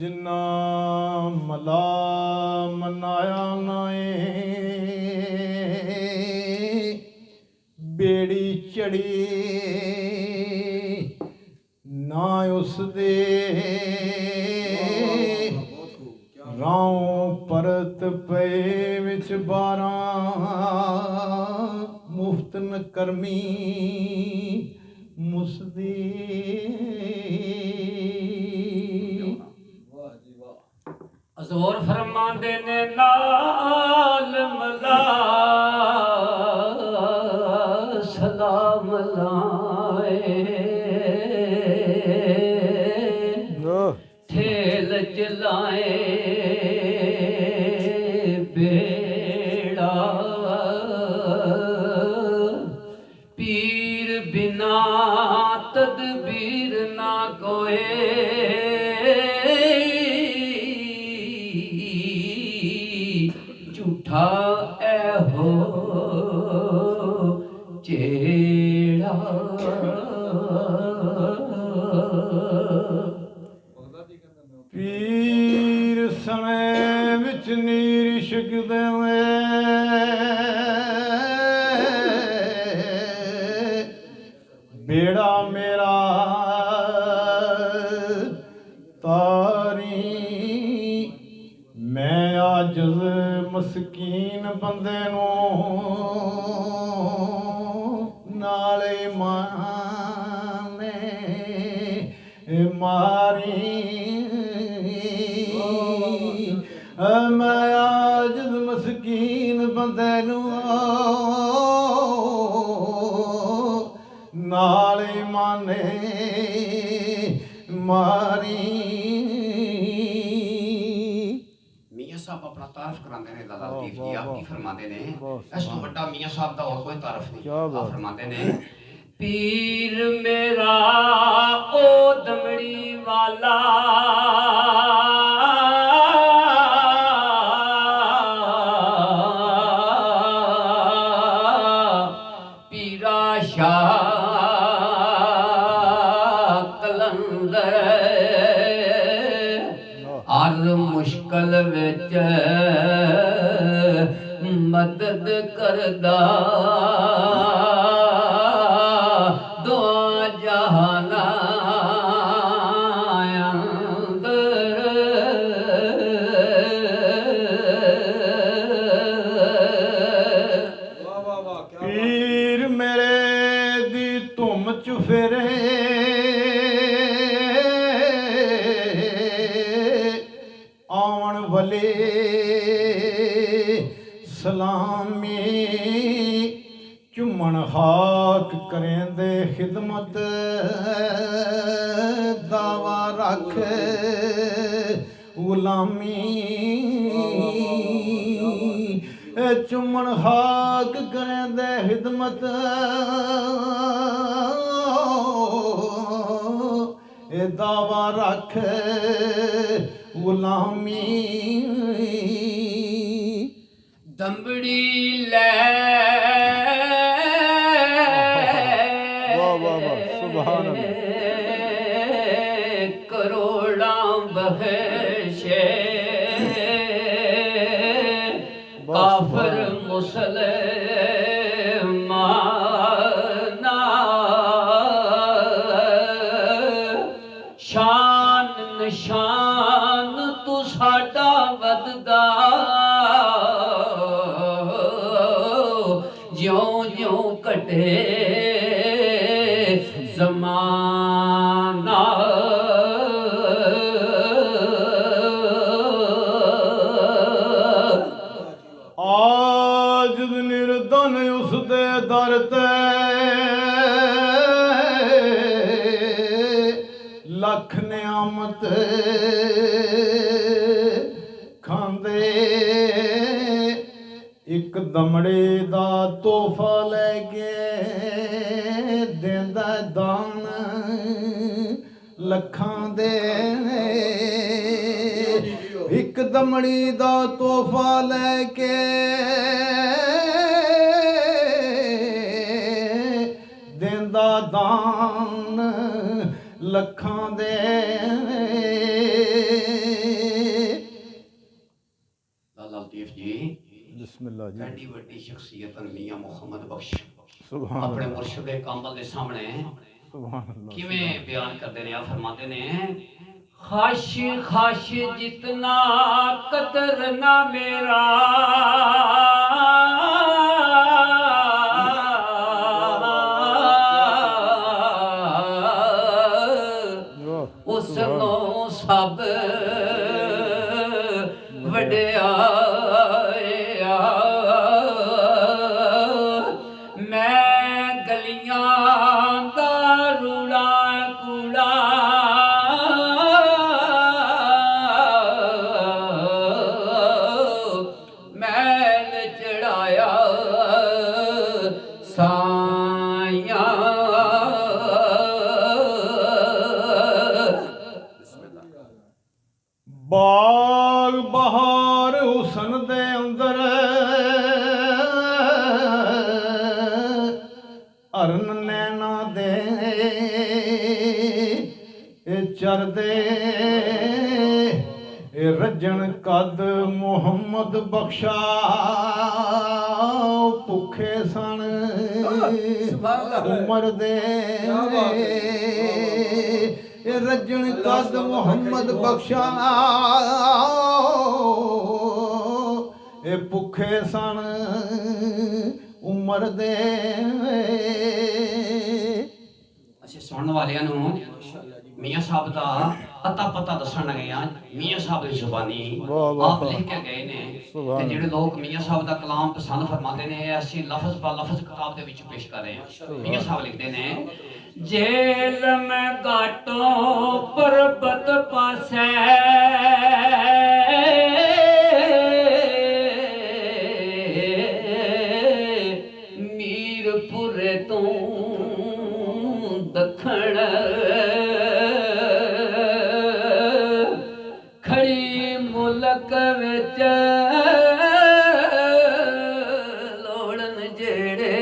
ਜਿਨਾ ਮਲਾ ਮਨਾਇਆ ਨਾਏ ਬੇੜੀ ਚੜੀ ਨਾ ਉਸ ਦੇ ਰਾਉ ਪਰਤ ਪਏ ਵਿੱਚ 12 ਮੁਫਤ ਨ ਕਰਮੀ ਮੁਸਦੀ ਜ਼ੋਰ ਫਰਮਾਉਂਦੇ ਨੇ ਨਾਲ ਮਲਾ ਸਲਾਮ ਲਾਏ ਥੇਲ ਚਲਾਏ ਬੇੜਾ ਪੀਰ ਬਿਨਾ ਤਦਬੀਰ ਨਾ ਕੋਏ ਝੂਠਾ ਐਹੋ ਜਿਹੜਾ ਪੀਰ ਸਣੇ ਵਿੱਚ ਨੀਰ ਛਕਦੇ ਬੇੜਾ ਮੇਰਾ ਤਾਰੀ ਮੈਂ ਆਜਜ਼ ਮਸਕੀਨ ਬੰਦੇ ਨੂੰ ਨਾਲੇ ਮਾਨੇ ਮਾਰੀ ਮੈਂ ਆਜਜ਼ ਮਸਕੀਨ ਬੰਦੇ ਨੂੰ ਨਾਲੇ ਮਾਨੇ ਮਾਰੀ। साहब अपना तारफ कराते हैं लाला लतीफ जी आप की फरमाते ने इस तो बड़ा मियां साहब का और कोई तारफ नहीं आप फरमाते ने पीर मेरा ओ दमड़ी वाला पीरा शाह कलंदर हर मुश्किल विच मदद करदा दुआ जहाना अंदर पीर मेरे दी धुम च फिरे आउण वाले सलामी झुमन हाक करेंदे खिदमत दावा रख गुलामी झुमन हाक करेंदे खिदमत दावा रख गुलामी दमड़ी ले सुभान करोड़ा बख्शे काफिर मुसलमान शान निशान तू साडा वददा ज्यों ज्यों कटे ज़माना आज निर्धन उस दे दर ते लख नियामत खांदे एक दमड़े दा तोहफा ले के देंदा दान लखां दे एक दमड़ी दा तोहफा लेके देंदा दान लखां दे ਬਿਸਮਿਲ੍ਲਾ ਜੀ ਐਡੀ ਵੱਡੀ ਸ਼ਖਸੀਅਤ ਮੀਆਂ ਮੁਹੰਮਦ ਬਖਸ਼ ਸੁਭਾਨ ਆਪਣੇ ਅੱਲਾਹ ਮੁਰਸ਼ਿਦ ਦੇ ਕਾਮਲ ਦੇ ਸਾਹਮਣੇ ਸੁਭਾਨ ਅੱਲਾਹ ਕਿਵੇਂ ਬਿਆਨ ਕਰਦੇ ਨੇ ਆ ਫਰਮਾਉਂਦੇ ਨੇ ਖਾਸ਼ ਖਾਸ਼ ਜਿਤਨਾ ਕਦਰ ਨਾ ਮੇਰਾ ਉਸ ਨੂੰ ਸਭ ਵਡਿਆਇਆ ਮੈਂ ਗਲੀਆਂ ਦਾ ਰੂੜਾ ਕੂੜਾ ਮੈਲ ਚੜਾਇਆ ਸਾਇਆ ਬਾਗ ਬਹਾਰ ਹੁਸਨ ਦੇ ਅੰਦਰ ਅਰਨ ਨੈਣਾ ਦੇ ਚਰਦੇ ਰੱਜਣ ਕਦ ਮੁਹੰਮਦ ਬਖਸ਼ਾ ਭੁੱਖੇ ਸਣ ਉਮਰ ਦੇ ਰੱਜਣ ਕਦ ਮੁਹੰਮਦ ਬਖਸ਼ਾ ਇਹ ਭੁੱਖੇ ਸਣ ਉਮਰ ਦੇ ਅਸੀਂ ਸੁਣਨ ਵਾਲਿਆਂ ਨੂੰ ਮੀਆਂ ਸਾਹਿਬ ਦਾ ਅਤਾ ਪਤਾ ਦੱਸਣ ਲੱਗੇ ਆ ਮੀਆਂ ਸਾਹਿਬ ਦੀ ਜ਼ੁਬਾਨੀ ਆਪ ਲਿਖ ਕੇ ਗਏ ਨੇ ਤੇ ਜਿਹੜੇ ਲੋਕ ਮੀਆਂ ਸਾਹਿਬ ਦਾ ਕਲਾਮ ਪਸੰਦ ਫਰਮਾਉਂਦੇ ਨੇ ਇਹ ਅਸੀਂ ਲਫ਼ਜ਼ ਬਾ ਲਫ਼ਜ਼ ਕਿਤਾਬ ਦੇ ਵਿੱਚ ਪੇਸ਼ ਕਰ ਰਹੇ ਹਾਂ ਮੀਆਂ ਸਾਹਿਬ ਲਿਖਦੇ ਨੇ ਜੇਲ ਮੈਂ ਘਾਟੋਂ ਪਰਬਤ ਪਾਸੈ ਮੀਰਪੁਰੇ ਤੋਂ ਦੱਖਣ ਖੜੀ ਮੁਲਕ ਵਿੱਚ ਲੋੜਨ ਜਿਹੜੇ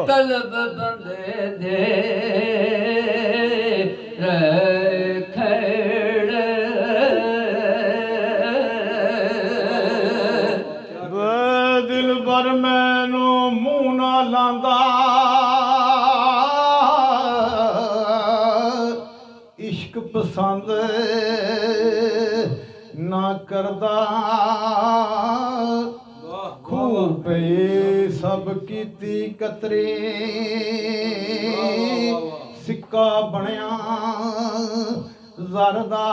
ਤਲਬ ਬੰਦੇ ਦੇ ਰਖੜ ਦਿਲ ਬਰ ਮੈਨੂੰ ਮੂੰਹ ਨਾ ਲਾਂਦਾ ਇਸ਼ਕ ਪਸੰਦ ਨਾ ਕਰਦਾ ਖੂਬ ਪਈ ਸਭ ਕੀਤੀ ਕਤਰੇ ਸਿੱਕਾ ਬਣਿਆ ਜ਼ਰ ਦਾ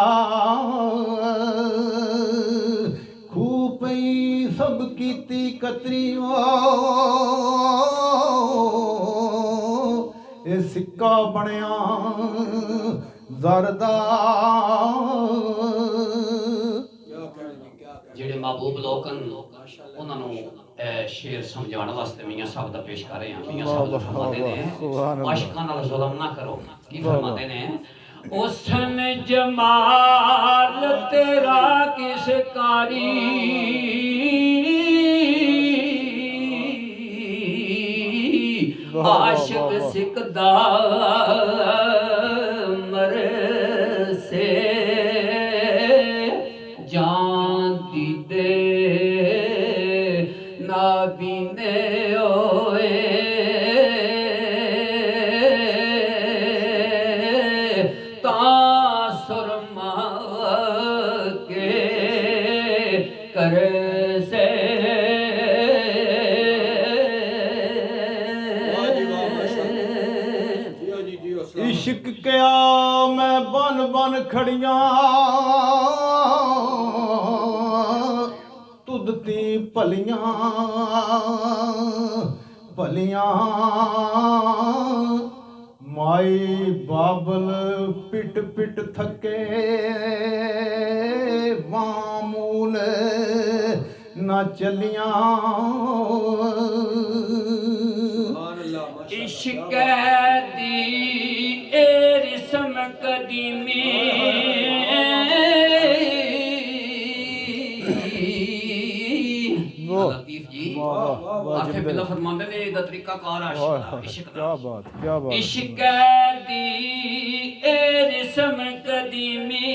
ਖੂਬ ਪਈ ਸਭ ਕੀਤੀ ਕਤਰੀ ਇਹ ਸਿੱਕਾ ਬਣਿਆ ਜ਼ਰ ਦਾ ਜਿਹੜੇ ਮਹਬੂਬ ਲੋਕ ਹਨ ਉਹਨਾਂ ਨੂੰ ਇਹ ਸ਼ੇਰ ਸਮਝਾਉਣ ਵਾਸਤੇ ਮੀਆਂ ਸਾਹਿਬ ਦਾ ਪੇਸ਼ ਕਰ ਰਹੇ ਹਾਂ ਮੀਆਂ ਸਾਹਿਬ ਫਰਮਾਉਂਦੇ ਨੇ ਆਸ਼ਿਕਾਂ ਨਾਲ ਜ਼ੁਲਮ ਨਾ ਕਰੋ ਕੀ ਫਰਮਾਉਂਦੇ ਨੇ ਹੁਸਨ ਜਮਾਲ ਤੇਰਾ ਕਿਸ ਕਾਰੀ ਆਸ਼ਿਕ ਸਿਕਦਾ ਮਰ ਸੇ ਜਾਨ ਦੀਦੇ ਨਾ ਬੀਨੇ ਓਏ ਤਾਂ ਸੁਰਮਾ ਕੇ ਕਰ ਸੇ इश्क क्या मैं बन बन खड़ियां तुदती भलियां भलियां माई बाबल पिट पिट थके मामूल ना चलियां इश्क दी ए रिस्म कदीमी लतीफ जी आखे बिल्ला फरमांदे ने दा तरीका कार इश्क दा क्या बात इश्क दी ए रिस्म कदीमी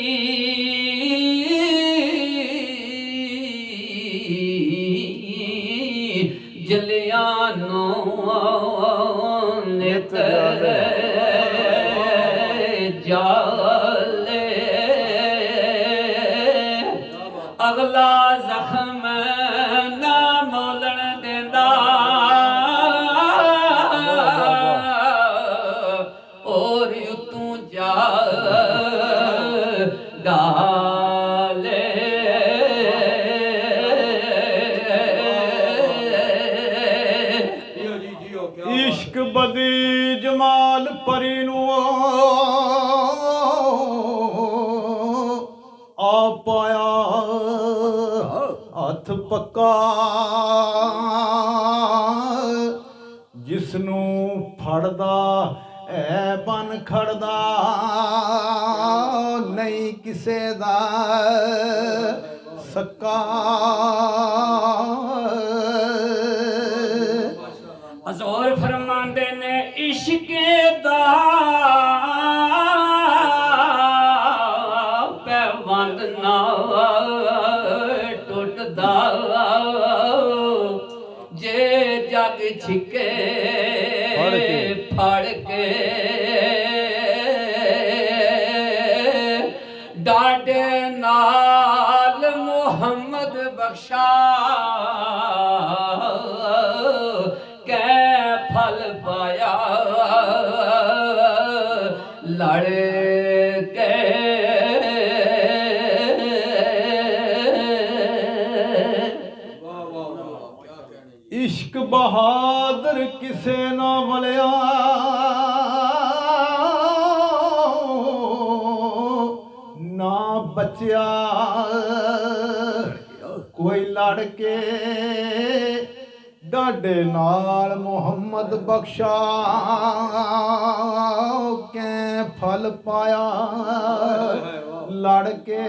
ਜਲਿਆਂ ਨੂੰ ਨਿਤ ਜਾਲੇ ਅਗਲਾ ਜ਼ਖਮ ਨਾ ਮੋਲਣ ਦਿੰਦਾ ਔਰ ਤੂੰ ਜਾ ਡਾਲੇ ਇਸ਼ਕ ਬਦੀ ਜਮਾਲ ਪਰੀ ਨੂੰ ਆ ਪਾਇਆ ਹੱਥ ਪੱਕਾ ਜਿਸ ਨੂੰ ਫੜਦਾ ਐ ਬਨ ਖੜਦਾ ਨਹੀਂ ਕਿਸੇ ਦਾ ਸਕਾ ਹਜ਼ੂਰ ਫਰਮਾਉਂਦੇ ਨੇ ਇਸ਼ਕੇ ਦਾ ਪੈਵੰਦ ਨਾ ਟੁੱਟਦਾ ਜੇ ਜਗ ਛਿਕੇ ਫੜ ਕੇ ਡਾਡੇ ਨਾਲ ਮੁਹੰਮਦ ਬਖਸ਼ਾ ਕੈ ਫਲ ਪਾਇਆ ਲੜ ਕੇ ਇਸ਼ਕ ਬਹਾਦਰ ਕਿਸੇ ਨਾ ਵਲਿਆ ਨਾ ਬਚਿਆ ਕੋਈ ਲੜ ਕੇ ਡਾਡੇ ਨਾਲ ਮੁਹੰਮਦ ਬਖਸ਼ਾ ਕੈ ਫਲ ਪਾਇਆ ਲੜ ਕੇ